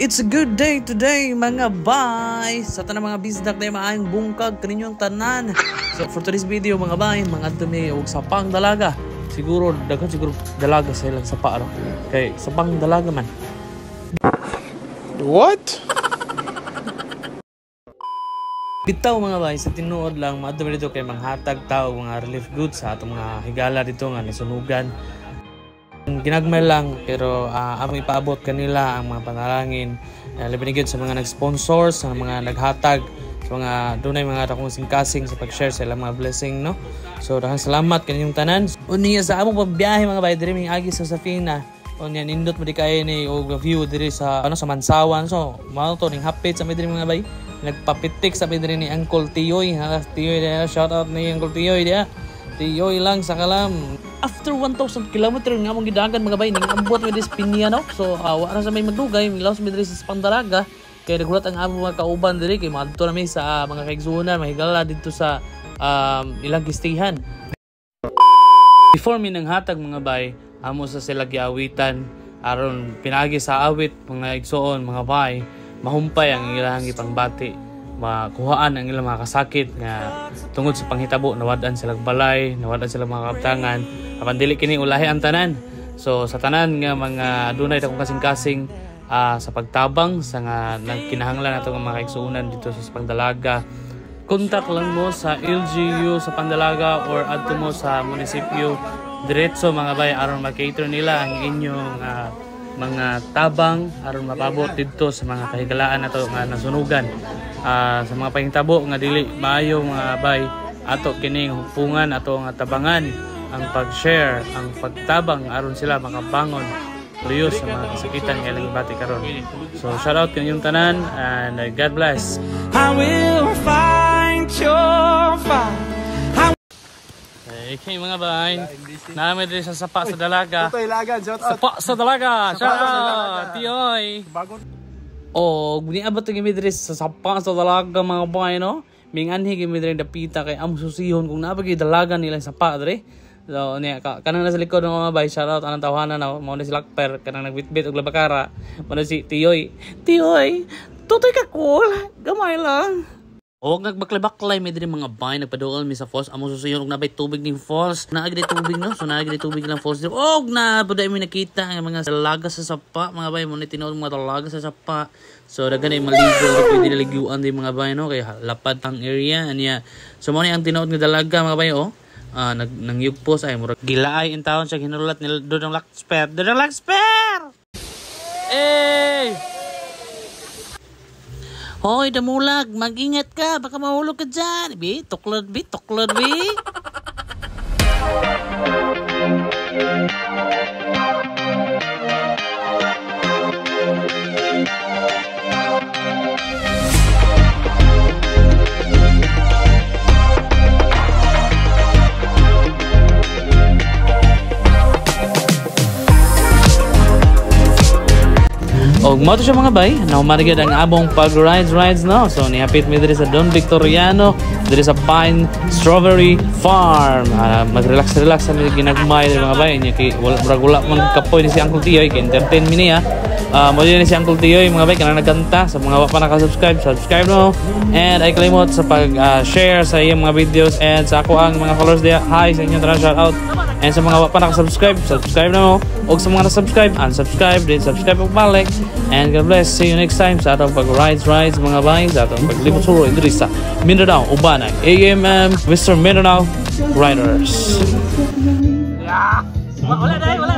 It's a good day today mga bay. Sa tanang mga bisdak na maayong bungkag kaninyong tanan. So for today's video mga bay, mga dumi og sapang dalaga. Siguro daghan siguro dalaga sa ilang sapa no. Kay sapang dalaga man. What? Bitaw mga bay, sa tinuod lang mga dumi dito kay manghatag tao mga relief goods sa atong mga higala dito nga nasunugan. Ginagmay lang pero among ipaabot kanila ang mga panalangin labi sa mga nag-sponsor, sa mga naghatag, sa mga dunay mga dakong singkasing sa pag-share sa ilang mga blessing no. So daghang salamat kaninyong tanan. Unya sa among pagbiyahe mga bay diri ming agi sa Safina. Unya nindot mo di kay ni og view diri sa sa Mansawan. So mao to ning hapit sa diri mga bay. Nagpapitik sa diri ni Uncle Tiyoy. Tiyoy dia, shout out ni Uncle Tiyoy dia. Tiyoy lang sa kalam. After 1,000 kilometer nga mong gidagan mga bay ning ambot mi dis Pinya no. So wala sa may magdugay, milaos mi diri sa Pandaraga. Kay nagulat ang amo mga kauban diri kay madto na mi sa mga kaigsunan, mahigala dito sa ilang gistihan. Before mi nang hatag mga bay, amo sa sila giawitan aron pinagi sa awit mga igsoon mga bay, mahumpay ang ilang ipangbati. Makuhaan ang ilang mga kasakit nga tungod sa panghitabo nawadan sila balay, nawadan sila mga kaptangan apan dili kini ulahi ang tanan. So sa tanan nga mga adunay dakong kasing-kasing sa pagtabang sa nga nagkinahanglan nato nga mga kaigsuonan dito sa Pandalaga, kontak lang mo sa LGU sa Pandalaga or adto mo sa munisipyo diretso mga bay aron ma-cater nila ang inyong mga tabang aron mapabot dito sa mga kahigalaan nato nga nasunugan. Sa mga pahintabo nga dili maayo mga bay ato kining hupungan ato nga tabangan ang pag-share ang pagtabang aron sila makabangon luyos sa mga kasakitan nga ilang ibati karon. So shout out kaninyong tanan and God bless. I will find your fire. Okay mga bay, namin diri sa sapa sa dalaga. Sapa sa dalaga. Shout out Tiyoy. Guniabot ang imidris sa sapa sa dalaga mga bay no. Minganhi imidris dapita kay am susihon kung napagi dalaga nila sa sapa diri. So niya kanang nasa likod ng mga bay, shout out anang tawhanan na mo na si Lakper kanang nagbitbit og labakara. Mo na si Tiyoy. Tiyoy, tutoy ka cool. Gamay lang. Nagbaklay-baklay may diri mga bay nagpaduol mi sa falls amo susuyon og nabay tubig ning falls. Naagi tubig no. So naagi tubig lang falls diri. Na puday mi nakita ang mga dalaga sa sapa mga bay mo ni tinuod mga dalaga sa sapa. So daghan ay maligo pwede naliguan di mga bay no kay lapad ang area anya. So mo ni ang tinuod nga dalaga mga bay nangyugpos ay murag gilaay in taon siya ginulat ni Dodong Lakper. Dodong Lakper. Hoy, damulag, mag-ingat ka, baka mahulog ka dyan. Tuklod, bi. Mato siya mga bay, naumarigad ang abong pag-rides no. So nihapit mi diri sa Don Victoriano, diri sa Pine Strawberry Farm. Mag-relax sa ginagmay diri mga bay. Nya kay wala man kapoy ni si Uncle Tiyoy kay entertain mi niya. Mo ni si Uncle Tiyoy mga bay kanang nagkanta sa mga wa pa subscribe no. And ay kalimot sa pag-share sa iyang mga videos and sa ako ang mga followers diya. Hi sa inyo, shout out. And sa mga wa pa subscribe na mo. Og sa mga na-subscribe, unsubscribe, then subscribe og balik. And God bless. See you next time sa atong pag-rides mga bay, sa atong paglibot suro diri sa Mindanao Ubanag AMM Mr. Mindanao Riders. Wala dai.